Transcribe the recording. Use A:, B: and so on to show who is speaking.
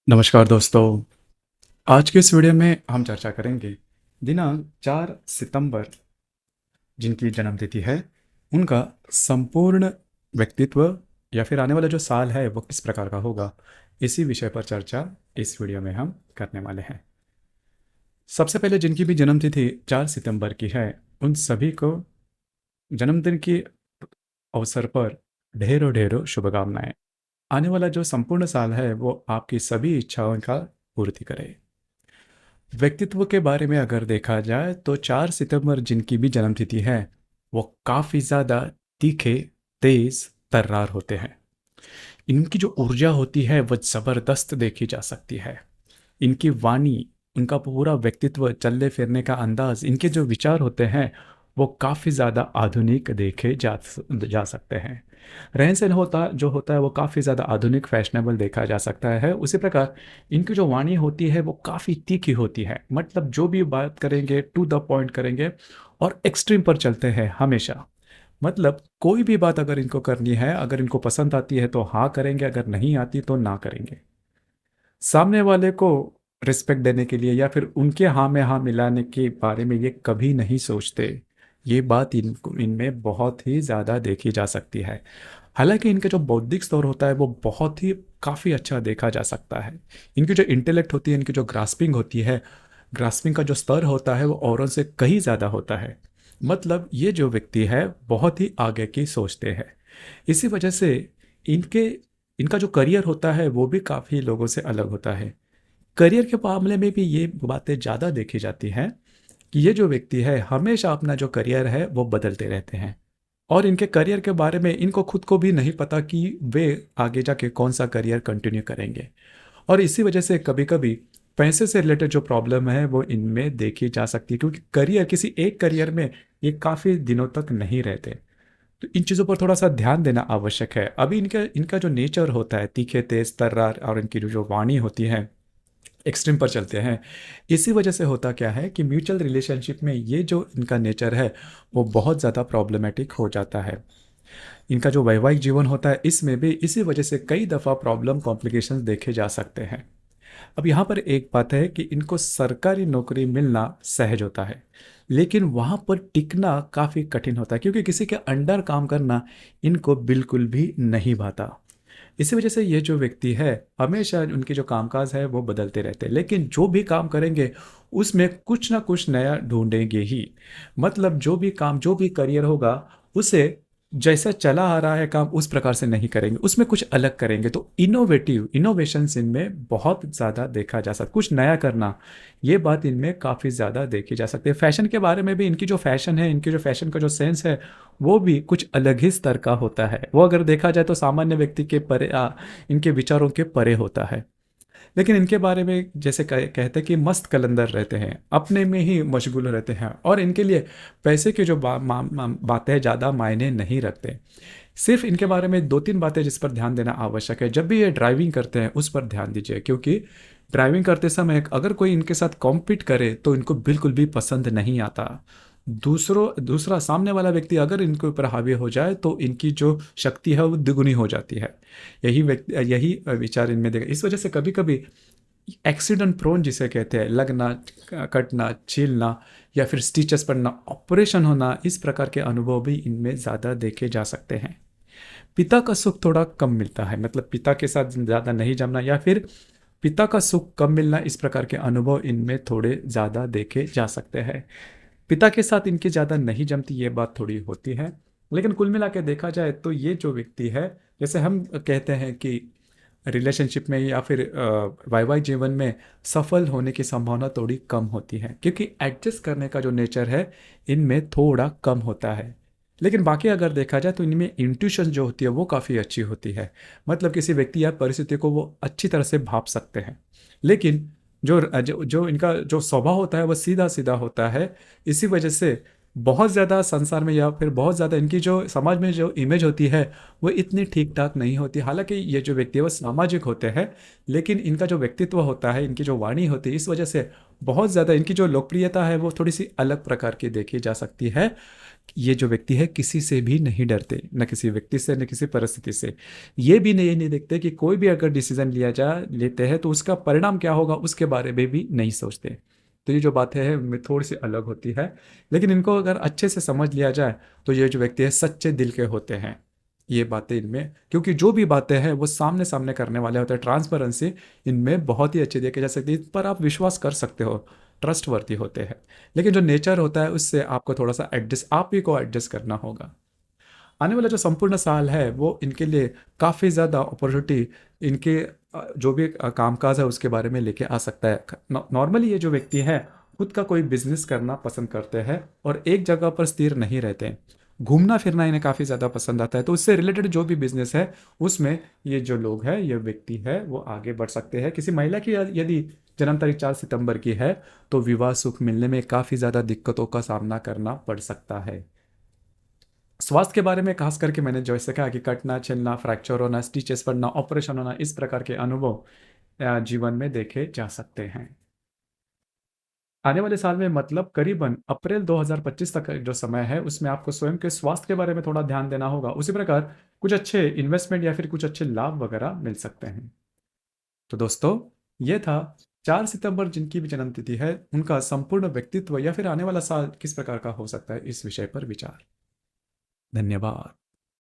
A: नमस्कार दोस्तों। आज के इस वीडियो में हम चर्चा करेंगे दिनांक 4 सितंबर जिनकी जन्मतिथि है उनका संपूर्ण व्यक्तित्व या फिर आने वाला जो साल है वो किस प्रकार का होगा। इसी विषय पर चर्चा इस वीडियो में हम करने वाले हैं। सबसे पहले जिनकी भी जन्मतिथि 4 सितंबर की है उन सभी को जन्मदिन के अवसर पर ढेरों ढेरों शुभकामनाएं। आने वाला जो संपूर्ण साल है वो आपकी सभी इच्छाओं का पूर्ति करे। व्यक्तित्व के बारे में अगर देखा जाए तो 4 सितंबर जिनकी भी जन्मतिथि है वो काफ़ी ज़्यादा तीखे, तेज, तर्रार होते हैं। इनकी जो ऊर्जा होती है वो ज़बरदस्त देखी जा सकती है। इनकी वाणी, उनका पूरा व्यक्तित्व, चलने फिरने का अंदाज, इनके जो विचार होते हैं वो काफ़ी ज़्यादा आधुनिक देखे जा सकते हैं। रहन सहन जो होता है वो काफ़ी ज़्यादा आधुनिक फैशनेबल देखा जा सकता है। उसी प्रकार इनकी जो वाणी होती है वो काफ़ी तीखी होती है, मतलब जो भी बात करेंगे टू द पॉइंट करेंगे और एक्सट्रीम पर चलते हैं हमेशा। मतलब कोई भी बात अगर इनको करनी है, अगर इनको पसंद आती है तो हाँ करेंगे, अगर नहीं आती तो ना करेंगे। सामने वाले को रिस्पेक्ट देने के लिए या फिर उनके हाँ में हाँ मिलाने के बारे में ये कभी नहीं सोचते। ये बात इनमें बहुत ही ज़्यादा देखी जा सकती है। हालांकि इनका जो बौद्धिक स्तर होता है वो बहुत ही काफ़ी अच्छा देखा जा सकता है। इनकी जो इंटेलेक्ट होती है, इनकी जो ग्रास्पिंग होती है, ग्रास्पिंग का जो स्तर होता है वो औरों से कहीं ज़्यादा होता है। मतलब ये जो व्यक्ति है बहुत ही आगे की सोचते हैं। इसी वजह से इनके इनका जो करियर होता है वो भी काफ़ी लोगों से अलग होता है। करियर के मामले में भी ये बातें ज़्यादा देखी जाती हैं कि ये जो व्यक्ति है हमेशा अपना जो करियर है वो बदलते रहते हैं। और इनके करियर के बारे में इनको खुद को भी नहीं पता कि वे आगे जाके कौन सा करियर कंटिन्यू करेंगे। और इसी वजह से कभी कभी पैसे से रिलेटेड जो प्रॉब्लम है वो इनमें देखी जा सकती है, क्योंकि करियर किसी एक करियर में ये काफ़ी दिनों तक नहीं रहते। तो इन चीज़ों पर थोड़ा सा ध्यान देना आवश्यक है। अभी इनका इनका जो नेचर होता है तीखे, तेज, तर्रार, और इनकी जो जो वाणी होती है एक्सट्रीम पर चलते हैं। इसी वजह से होता क्या है कि म्यूचुअल रिलेशनशिप में ये जो इनका नेचर है वो बहुत ज़्यादा प्रॉब्लमेटिक हो जाता है। इनका जो वैवाहिक जीवन होता है इसमें भी इसी वजह से कई दफ़ा प्रॉब्लम कॉम्प्लिकेशंस देखे जा सकते हैं। अब यहाँ पर एक बात है कि इनको सरकारी नौकरी मिलना सहज होता है, लेकिन वहाँ पर टिकना काफ़ी कठिन होता है, क्योंकि किसी के अंडर काम करना इनको बिल्कुल भी नहीं भाता। इसी वजह से ये जो व्यक्ति है हमेशा उनके जो कामकाज है वो बदलते रहते हैं, लेकिन जो भी काम करेंगे उसमें कुछ ना कुछ नया ढूंढेंगे ही। मतलब जो भी काम, जो भी करियर होगा उसे जैसा चला आ रहा है काम उस प्रकार से नहीं करेंगे, उसमें कुछ अलग करेंगे। तो इनोवेशंस इनमें बहुत ज़्यादा देखा जा सकता, कुछ नया करना, ये बात इनमें काफ़ी ज़्यादा देखी जा सकती है। फैशन के बारे में भी इनकी जो फैशन है, इनकी जो फैशन का जो सेंस है वो भी कुछ अलग ही स्तर का होता है। वो अगर देखा जाए तो सामान्य व्यक्ति के परे, इनके विचारों के परे होता है। लेकिन इनके बारे में जैसे कहते हैं कि मस्त कलंदर रहते हैं, अपने में ही मशगूल रहते हैं, और इनके लिए पैसे की जो बातें ज़्यादा मायने नहीं रखते। सिर्फ इनके बारे में दो तीन बातें जिस पर ध्यान देना आवश्यक है। जब भी ये ड्राइविंग करते हैं उस पर ध्यान दीजिए, क्योंकि ड्राइविंग करते समय अगर कोई इनके साथ कॉम्पीट करे तो इनको बिल्कुल भी पसंद नहीं आता। दूसरा सामने वाला व्यक्ति अगर इनके ऊपर हावी हो जाए तो इनकी जो शक्ति है वो द्विगुनी हो जाती है। यही विचार इनमें देगा। इस वजह से कभी कभी एक्सीडेंट प्रोन जिसे कहते हैं, लगना, कटना, छीलना या फिर स्टिचेस पड़ना, ऑपरेशन होना, इस प्रकार के अनुभव भी इनमें ज़्यादा देखे जा सकते हैं। पिता का सुख थोड़ा कम मिलता है, मतलब पिता के साथ ज़्यादा नहीं जमना या फिर पिता का सुख कम मिलना, इस प्रकार के अनुभव इनमें थोड़े ज़्यादा देखे जा सकते हैं। पिता के साथ इनकी ज़्यादा नहीं जमती, ये बात थोड़ी होती है। लेकिन कुल मिला के देखा जाए तो ये जो व्यक्ति है, जैसे हम कहते हैं कि रिलेशनशिप में या फिर वैवाहिक जीवन में सफल होने की संभावना थोड़ी कम होती है, क्योंकि एडजस्ट करने का जो नेचर है इनमें थोड़ा कम होता है। लेकिन बाकी अगर देखा जाए तो इनमें इंट्यूशन जो होती है वो काफ़ी अच्छी होती है। मतलब किसी व्यक्ति या परिस्थिति को वो अच्छी तरह से भाप सकते हैं। लेकिन जो इनका जो स्वभाव होता है वो सीधा सीधा होता है। इसी वजह से बहुत ज़्यादा संसार में या फिर बहुत ज़्यादा इनकी जो समाज में जो इमेज होती है वो इतनी ठीक ठाक नहीं होती। हालांकि ये जो व्यक्ति है वो सामाजिक होते हैं, लेकिन इनका जो व्यक्तित्व होता है, इनकी जो वाणी होती है, इस वजह से बहुत ज़्यादा इनकी जो लोकप्रियता है वो थोड़ी सी अलग प्रकार की देखी जा सकती है। ये जो व्यक्ति है किसी से भी नहीं डरते, न किसी व्यक्ति से न किसी परिस्थिति से। ये भी नहीं देखते कि कोई भी अगर डिसीजन लिया जाए लेते हैं तो उसका परिणाम क्या होगा उसके बारे में भी नहीं सोचते। तो ये जो बातें हैं उनमें थोड़ी सी अलग होती है, लेकिन इनको अगर अच्छे से समझ लिया जाए तो ये जो व्यक्ति है सच्चे दिल के होते हैं। ये बातें इनमें, क्योंकि जो भी बातें हैं वो सामने सामने करने वाले होते हैं, ट्रांसपेरेंसी इनमें बहुत ही अच्छी देखी जा सकती है, इस पर आप विश्वास कर सकते हो, ट्रस्टवर्दी होते हैं। लेकिन जो नेचर होता है उससे आपको थोड़ा सा एडजस्ट, आप ही को एडजस्ट करना होगा। आने वाला जो संपूर्ण साल है वो इनके लिए काफ़ी ज़्यादा अपॉर्चुनिटी, इनके जो भी कामकाज है उसके बारे में लेके आ सकता है। नॉर्मली ये जो व्यक्ति है खुद का कोई बिजनेस करना पसंद करते हैं और एक जगह पर स्थिर नहीं रहते। घूमना फिरना इन्हें काफ़ी ज़्यादा पसंद आता है, तो उससे रिलेटेड जो भी बिजनेस है उसमें ये जो लोग हैं, ये व्यक्ति है वो आगे बढ़ सकते हैं। किसी महिला की यदि जन्म तारीख 4 सितंबर की है तो विवाह सुख मिलने में काफ़ी ज़्यादा दिक्कतों का सामना करना पड़ सकता है। स्वास्थ्य के बारे में खास करके मैंने जैसे कहा कि कटना छिलना, फ्रैक्चर होना, स्टिचेस पड़ना, ऑपरेशन होना, इस प्रकार के अनुभव जीवन में देखे जा सकते हैं। आने वाले साल में मतलब करीबन अप्रैल 2025 तक का जो समय है उसमें आपको स्वयं के स्वास्थ्य के बारे में थोड़ा ध्यान देना होगा। उसी प्रकार कुछ अच्छे इन्वेस्टमेंट या फिर कुछ अच्छे लाभ वगैरह मिल सकते हैं। तो दोस्तों, ये था 4 सितंबर जिनकी भी जन्म तिथि है उनका संपूर्ण व्यक्तित्व या फिर आने वाला साल किस प्रकार का हो सकता है, इस विषय पर विचार। धन्यवाद।